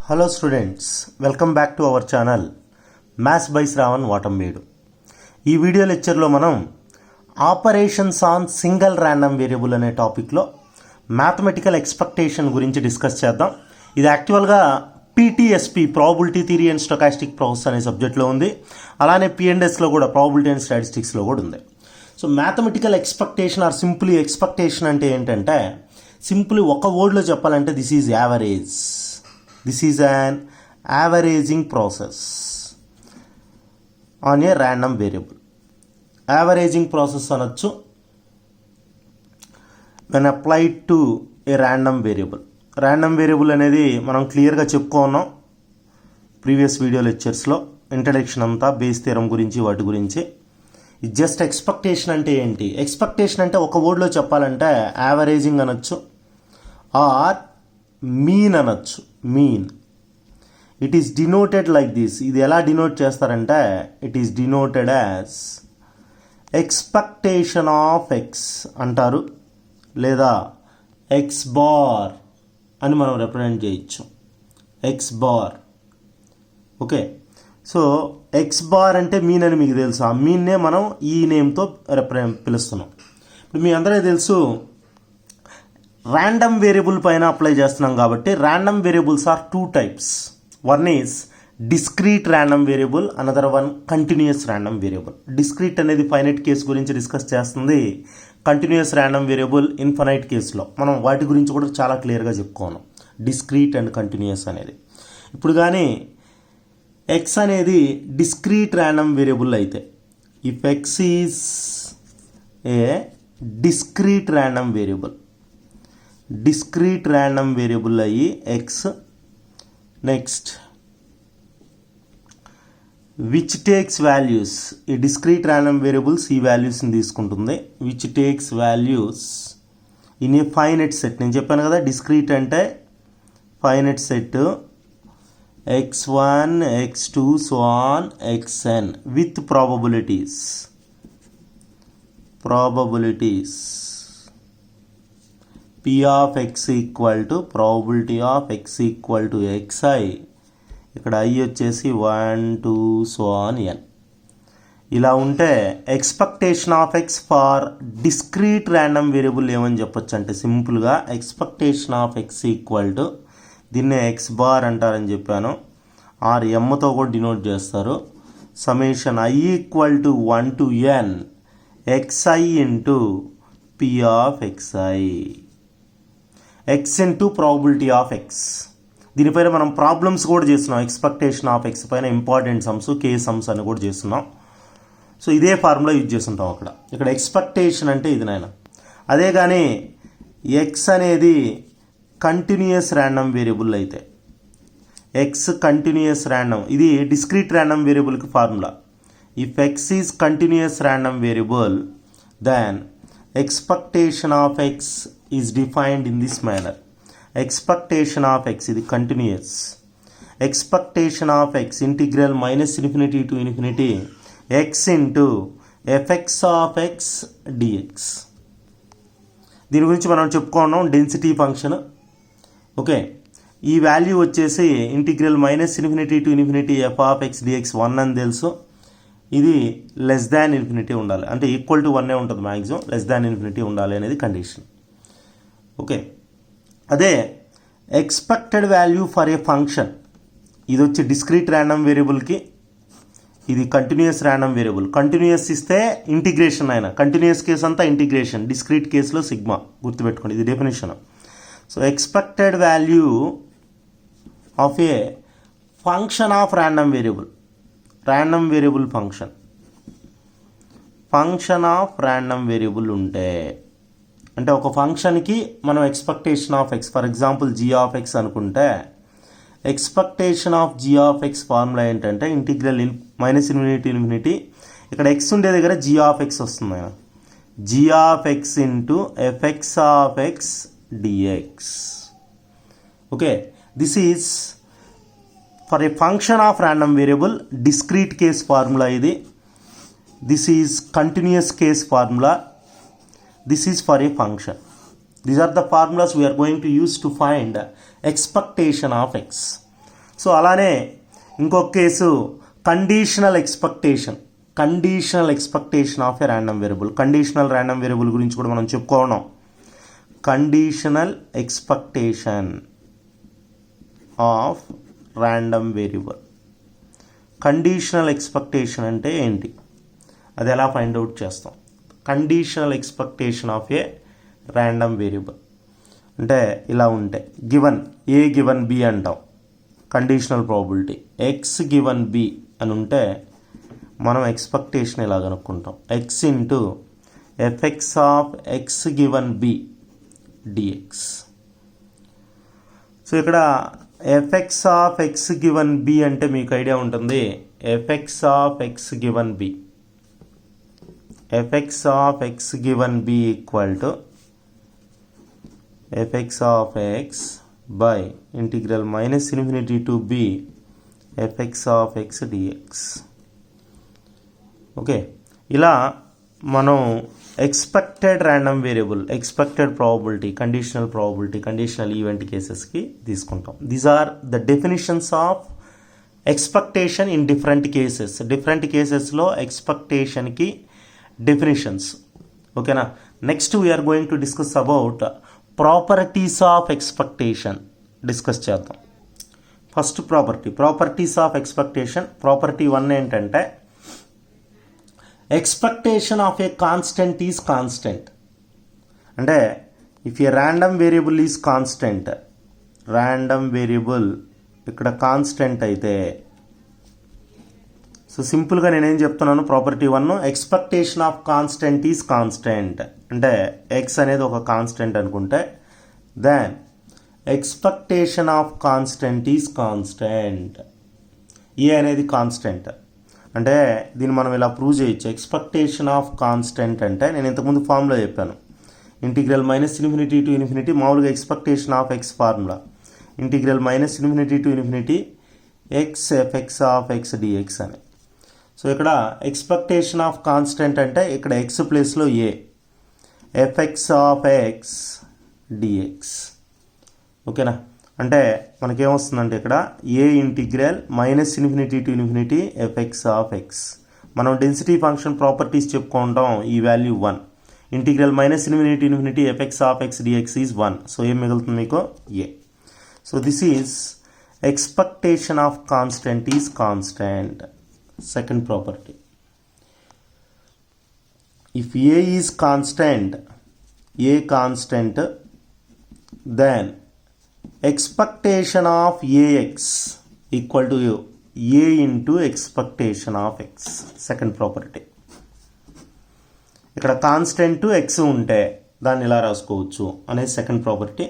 Hello students, welcome back to our channel Maths by Shravan Vatambedu. ఈ video లెక్చర్లో మనం operations on single random variable అనే టాపిక్లో mathematical expectation గురించి discuss చేద్దాం. ఇది యాక్చువల్గా PTSP probability theory and stochastic process అనే సబ్జెక్ట్లో ఉంది. అలానే పిఎండ్ఎస్లో కూడా ప్రాబబిలిటీ అండ్ స్టాటిస్టిక్స్లో కూడా ఉంది. So mathematical expectation or simply expectation అంటే ఏంటంటే సింప్లీ ఒక వర్డ్లో చెప్పాలంటే this is average. This is an averaging process on a random variable. Averaging process అనొచ్చు when applied to a random variable. Random variable అనేది మనం క్లియర్గా చెప్పుకున్నాం ప్రీవియస్ వీడియో లెక్చర్స్లో. ఇంట్రడక్షన్ అంతా బేస్ థియరం గురించి వాటి గురించి. ఇది జస్ట్ ఎక్స్పెక్టేషన్ అంటే ఏంటి? ఎక్స్పెక్టేషన్ అంటే ఒక వర్డ్లో చెప్పాలంటే యావరేజింగ్ అనొచ్చు ఆర్ మీన్ అనొచ్చు. Mean it is denoted like this. ఇది ఎలా డినోట్ చేస్తారంటే it is denoted as expectation of X అంటారు, లేదా ఎక్స్ బార్ అని మనం రిప్రజెంట్ చేయొచ్చు. X bar. Okay, so X bar అంటే మీన్ అని మీకు తెలుసు. ఆ మీన్నే మనం ఈ నేమ్తో పిలుస్తున్నాం. ఇప్పుడు మీ అందరికీ తెలుసు ర్యాండమ్ వేరియబుల్ పైన అప్లై చేస్తున్నాం కాబట్టి random variables are two types. One is discrete random variable, another one continuous random variable. Discrete అనేది ఫైనైట్ కేస్ గురించి డిస్కస్ చేస్తుంది. కంటిన్యూస్ ర్యాండమ్ వేరియబుల్ ఇన్ఫైనైట్ కేసులో మనం వాటి గురించి కూడా చాలా క్లియర్గా చెప్పుకోను. డిస్క్రీట్ అండ్ కంటిన్యూస్ అనేది. ఇప్పుడు కానీ ఎక్స్ అనేది డిస్క్రీట్ ర్యాండమ్ వేరియబుల్ అయితే, if X is a discrete random variable, discrete random variable అయ్యి X, next which takes values. ఈ డిస్క్రీట్ ర్యాండమ్ వేరియబుల్స్ ఈ వాల్యూస్ని తీసుకుంటుంది. Which takes values in a finite set. నేను చెప్పాను కదా డిస్క్రీట్ అంటే finite set x1 x2 so on xn with probabilities. P of x equal to probability of x equal to xi. ఇక్కడ i వచ్చేసి 1 2 so on n. ఇలా ఉంటే expectation of X for discrete random variable ఏమని చెప్పొచ్చు అంటే సింపుల్గా expectation of X equal to, దీన్నే X bar అంటారని చెప్పాను, ఆర్ ఎమ్తో కూడా డినోట్ చేస్తారు. Summation i equal to 1 to n xi into p of xi, X into probability of X. దీనిపైన మనం ప్రాబ్లమ్స్ కూడా చేస్తున్నాం. ఎక్స్పెక్టేషన్ ఆఫ్ ఎక్స్ పైన ఇంపార్టెంట్ సమ్స్, కే సమ్స్ అని కూడా చేస్తున్నాం. సో ఇదే ఫార్ములా యూజ్ చేస్తుంటాం అక్కడ. ఇక్కడ ఎక్స్పెక్టేషన్ అంటే ఇది నాయన. అదే కానీ ఎక్స్ అనేది కంటిన్యూయస్ ర్యాండమ్ వేరియబుల్ అయితే, ఎక్స్ కంటిన్యూయస్ ర్యాండమ్, ఇది డిస్క్రీట్ ర్యాండమ్ వేరియబుల్కి formula. If X is continuous random variable then expectation of x is defined in this manner. Expectation of x ఇది continuous. Expectation of x integral minus infinity to infinity x into fx of x dx. దీని గురించి మనం చెప్పుకున్నాం density function. Okay, ఈ value వచ్చేసి integral minus infinity to infinity F of X DX 1 అని తెలుసు. ఇది లెస్ దాన్ ఇన్ఫినిటీ ఉండాలి, అంటే ఈక్వల్ టు 1 ఉంటుంది మ్యాక్సిమం, లెస్ దాన్ ఇన్ఫినిటీ ఉండాలి అనేది కండిషన్. ఓకే, అదే expected value for a function, ఇది వచ్చి డిస్క్రీట్ ర్యాండమ్ వేరియబుల్కి, ఇది కంటిన్యూస్ ర్యాండమ్ వేరియబుల్. కంటిన్యూస్ ఇస్తే ఇంటిగ్రేషన్ అయినా, కంటిన్యూస్ కేసు అంతా ఇంటిగ్రేషన్, డిస్క్రీట్ కేసులో సిగ్మా గుర్తుపెట్టుకోండి, ఇది definition. So expected value of a function of random variable, random variable function of random variable ఉంటే, అంటే ఒక ఫంక్షన్కి మనం expectation of X, for example G of X అనుకుంటే expectation of G of X formula ఏంటంటే integral minus infinity infinity, ఇక్కడ x ఉండే దగ్గర జీ ఆఫ్ ఎక్స్ వస్తుంది ఆయన, g of X into FX of X d x. Okay, this is for a function of random variable discrete case formula ఇది. This is continuous case formula. This is for a function. These are the formulas we are going to use to find expectation of x. So అలానే ఇంకొక case conditional expectation of a random variable. Conditional random variable గురించి కూడా మనం చెప్పుకోవడం. Conditional expectation of random variable. Conditional expectation అంటే ఏంటి, అది ఎలా ఫైండ్ అవుట్ చేస్తాం? Conditional expectation of a random variable అంటే ఇలా ఉంటే గివన్ ఏ గివన్ బి అంటాం. Conditional probability x given b అని ఉంటే మనం ఎక్స్పెక్టేషన్ ఇలా కనుక్కుంటాం. X into FX of x given b d x. So ఇక్కడ FX of x given b అంటే మీకు ఐడియా ఉంటుంది. F x of x given b f x of x given b equal to f x of x by integral minus infinity to b f x of X d x. Okay, ఇలా మనం expected random variable, expected probability, conditional event కేసెస్కి తీసుకుంటాం. These are the definitions of expectation in different cases. Different కేసెస్లో ఎక్స్పెక్టేషన్కి definitions. ఓకేనా. Next we're going to discuss about properties of expectation discuss చేద్దాం. First properties of expectation. Property 1 ఏంటంటే expectation of a constant is constant. అంటే if a random variable is constant, random variable ఇక్కడ constant అయితే, so సింపుల్గా నేనేం చెప్తున్నాను, property 1 expectation of constant is constant అంటే x అనేది ఒక కాన్స్టెంట్ అనుకుంటే, then expectation of constant is constant. A అనేది కాన్స్టెంట్ అంటే దీన్ని మనం ఇలా ప్రూవ్ చేయొచ్చు. ఎక్స్పెక్టేషన్ ఆఫ్ కాన్స్టెంట్ అంటే నేను ఇంతకుముందు ఫార్ములా చెప్పాను, integral minus infinity to infinity, మామూలుగా expectation of X formula, integral minus infinity to infinity x f x of X d x అని. సో ఇక్కడ ఎక్స్పెక్టేషన్ ఆఫ్ కాన్స్టెంట్ అంటే ఇక్కడ ఎక్స్ ప్లేస్లో a, f x of X d x. ఓకేనా. అంటే మనకేమొస్తుందంటే ఇక్కడ a integral minus infinity to infinity f x of x. మనం డెన్సిటీ ఫంక్షన్ ప్రాపర్టీస్ చెప్పుకుంటాం. ఈ value 1, integral minus infinity to infinity f x of X d x is 1. So ఏం మిగులుతుంది మీకు? A. So this is expectation of constant is constant. Second property, if a is constant, a constant, then expectation of ax equal to a into expectation of x. Second property, ఇక్కడ constant X ఉంటే దాన్ని ఇలా రాసుకోవచ్చు అనేది second property.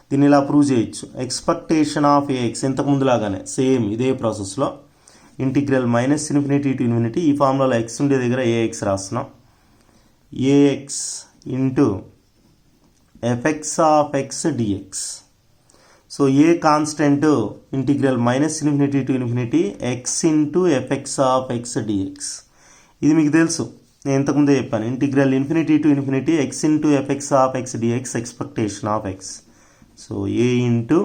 దీన్ని ఇలా prove చేయొచ్చు. Expectation of AX ఇంతకుముందు లాగానే సేమ్ ఇదే ప్రాసెస్లో integral minus infinity to infinity, ఈ ఫార్ములాలో ఎక్స్ ఉండే దగ్గర ఏఎక్స్ రాస్తున్నాం, a x into FX of X d x. So a constant integral minus infinity to infinity x into FX of X d x. ఇది మీకు తెలుసు, నేను ఇంతకుముందే చెప్పాను, integral infinity to infinity x into FX of X d x expectation of x. So a into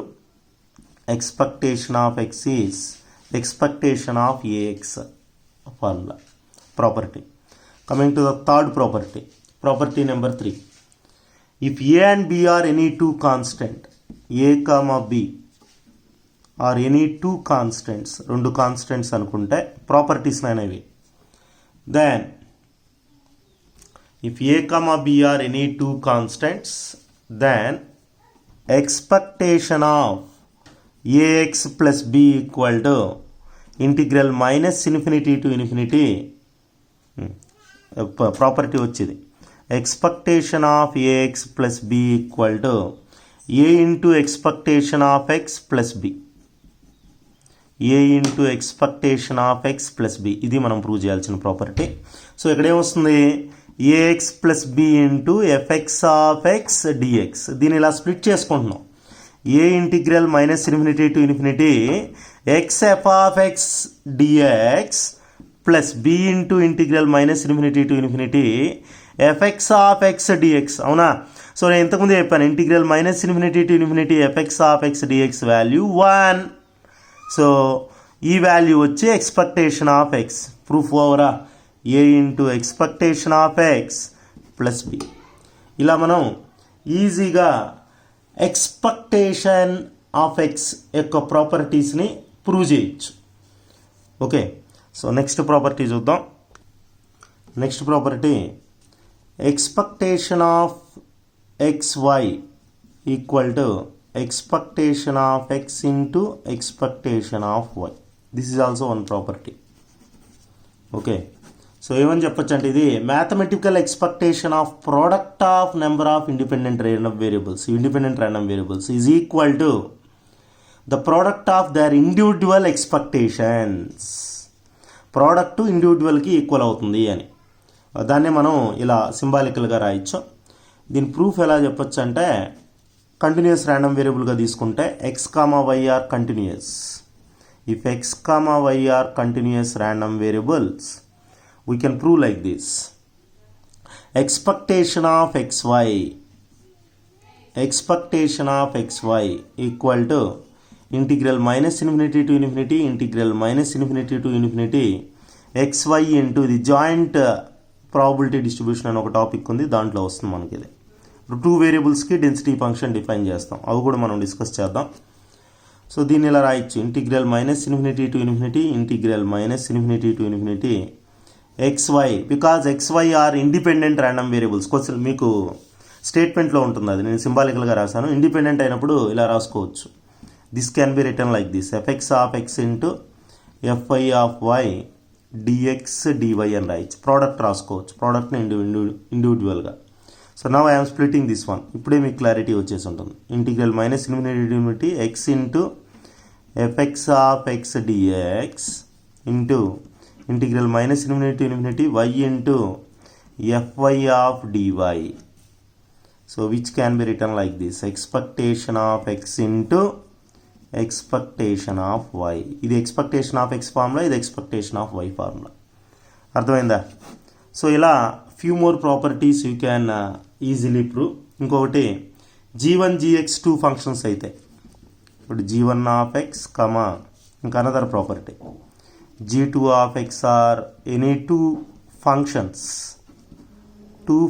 expectation of x is expectation of a x formula property. Coming to the third property, property number 3. If a and b are any two constant, a comma b are any two constants, రెండు constants అనుకుంటే properties అనేవి, then if a comma b are any two constants, then expectation of ax plus b equal to integral minus infinity to infinity property వచ్చేది. Expectation of ax plus b equal to a into expectation of x plus b. a into expectation of x plus b, ఇది మనం prove చేయాల్సిన property. So ఇక్కడ ఏమొస్తుంది, ax plus b into fx of x dx. దీన్ని ఇలా split చేసుకుంటున్నాం. a ఇంటిగ్రల్ minus infinity to ఇన్ఫినిటీ x f of x dx plus b into integral minus infinity to infinity f x of X d x. అవునా. So నేను ఇంతకుముందు చెప్పాను, integral minus infinity to infinity f x of X d x value 1. So ఈ value వచ్చి expectation of x. Proof ఓవరా, a into expectation of x plus b. ఇలా మనం ఈజీగా ఎక్స్పెక్టేషన్ ఆఫ్ ఎక్స్ యొక్క ప్రాపర్టీస్ని ప్రూవ్ చేయొచ్చు. ఓకే, సో నెక్స్ట్ ప్రాపర్టీ చూద్దాం. Next property, expectation of X Y equal to expectation of x into expectation of y. This is also one property. Okay, so ఏమని చెప్పొచ్చు అంటే ఇది mathematical expectation of product of number of independent random variables is equal to the product of their individual expectations. Product ఇండివిజువల్కి equal అవుతుంది అని, దాన్నే మనం ఇలా సింబాలికల్గా రాయొచ్చు. దీని ప్రూఫ్ ఎలా చెప్పొచ్చు అంటే, కంటిన్యూస్ ర్యాండమ్ వేరియబుల్గా తీసుకుంటే X comma Y are continuous. If X comma Y are continuous random variables, we can prove like this. Expectation of X Y equal to integral -∞ to ∞, integral -∞ to ∞, X Y into the joint probability distribution అని ఒక topic ఉంది, దాంట్లో వస్తుంది మనకి ఇది. Two వేరియబుల్స్కి density function define చేస్తాం, అవి కూడా మనం డిస్కస్ చేద్దాం. సో దీన్ని ఇలా రాయొచ్చు, integral -∞ to ∞, integral -∞ to ∞, X Y, because X Y are independent random variables. Question మీకు స్టేట్మెంట్లో ఉంటుంది, అది నేను సింబాలికల్గా రాశాను. ఇండిపెండెంట్ అయినప్పుడు ఇలా రాసుకోవచ్చు. This can be written like this, FX of X into FY of Y DX DY అని రాయొచ్చు. ప్రోడక్ట్ రాసుకోవచ్చు, ప్రోడక్ట్ని ఇండివిజువల్గా. So now I'm splitting this one. ఇప్పుడే మీకు క్లారిటీ వచ్చేసి ఉంటుంది. Integral -∞ to X into FX of X DX into integral -∞ to ∞, Y into FY of DY. So which can be written like this, expectation of X into expectation of Y. ఇది expectation of X formula, ఇది expectation of why formula. అర్థమైందా? So ఇలా few more properties you can easily prove. ఇంకొకటి g1 gx 2 functions అయితే, ఇప్పుడు g1 of X కమా ఇంకా another property g2 of X or any two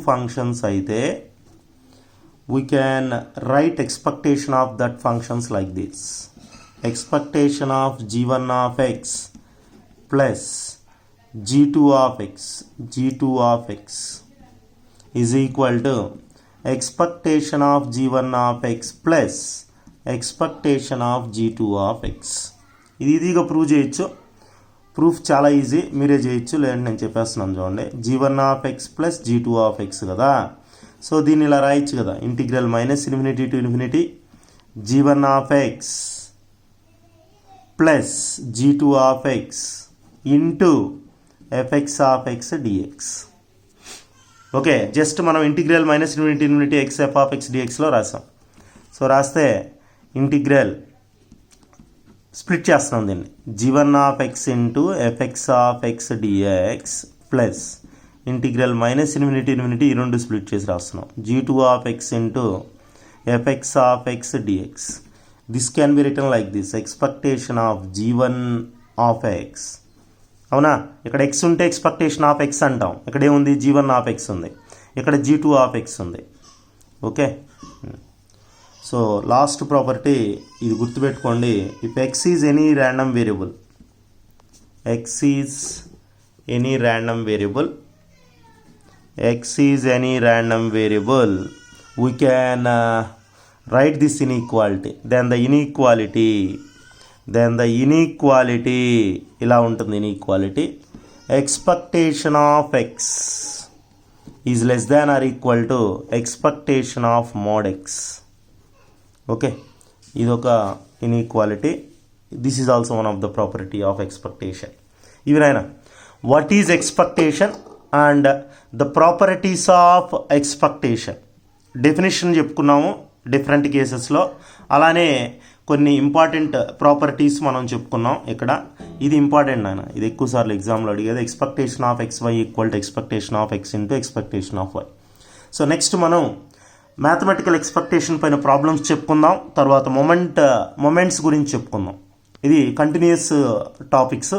functions అయితే we can write expectation of that functions like this. Expectation of g1 of x plus g2 of x is equal to expectation of g1 of x plus expectation of g2 of x. ఇది ఈజీగా prove చేయొచ్చు. Proof చాలా easy, మీరే చేయొచ్చు, లేదంటే నేను చెప్పేస్తున్నాను చూడండి. g1 of x plus g2 of x కదా, సో దీన్ని ఇలా రాయొచ్చు కదా, integral -∞ to ∞, g1 of x plus g2 of x into fx of x dx. Okay, just మనం integral -∞ to ∞ x f of x dxలో రాసాం. సో రాస్తే ఇంటిగ్రల్ స్ప్లిట్ చేస్తున్నాం దీన్ని, g1 of x into fx of x dx plus integral -∞ to ∞, ఈ రెండు split చేసి రాస్తున్నాం, g2 of x into fx of x dx. This can be written like this, expectation of g1 of x. అవునా, ఇక్కడ x ఉంటే expectation of x అంటాం, ఇక్కడ ఏముంది g1 of x ఉంది, ఇక్కడ g2 of x ఉంది. ఓకే, సో లాస్ట్ ప్రాపర్టీ ఇది గుర్తుపెట్టుకోండి. If x is any random variable, we can write this inequality. Then the inequality ఇలా ఉంటుంది. inequality expectation of x is less than or equal to expectation of mod x. Okay, ఇదొక inequality. This is also one of the property of expectation. ఇవినైనా what is expectation and the properties of expectation definition చెప్పుకున్నాము different కేసెస్లో. అలానే కొన్ని important properties మనం చెప్పుకున్నాం ఇక్కడ. ఇది important నాయన, ఇది ఎక్కువసార్లు ఎగ్జామ్లో అడిగేది. Expectation of X Y equal to expectation of X into expectation of Y. So next మనం మ్యాథమెటికల్ ఎక్స్పెక్టేషన్ పైన ప్రాబ్లమ్స్ చెప్పుకుందాం, తర్వాత మొమెంట్స్ గురించి చెప్పుకుందాం. ఇది కంటిన్యూస్ టాపిక్స్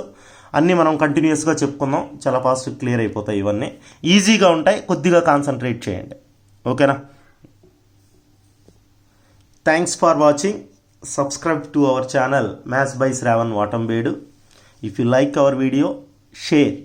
అన్నీ మనం కంటిన్యూస్గా చెప్పుకుందాం, చాలా ఫాస్ట్ క్లియర్ అయిపోతాయి. ఇవన్నీ ఈజీగా ఉంటాయి, కొద్దిగా కాన్సన్ట్రేట్ చేయండి. ఓకేనా? Thanks for watching. Subscribe to our channel Maths by Shravan Vatambedu. If you like our video, share.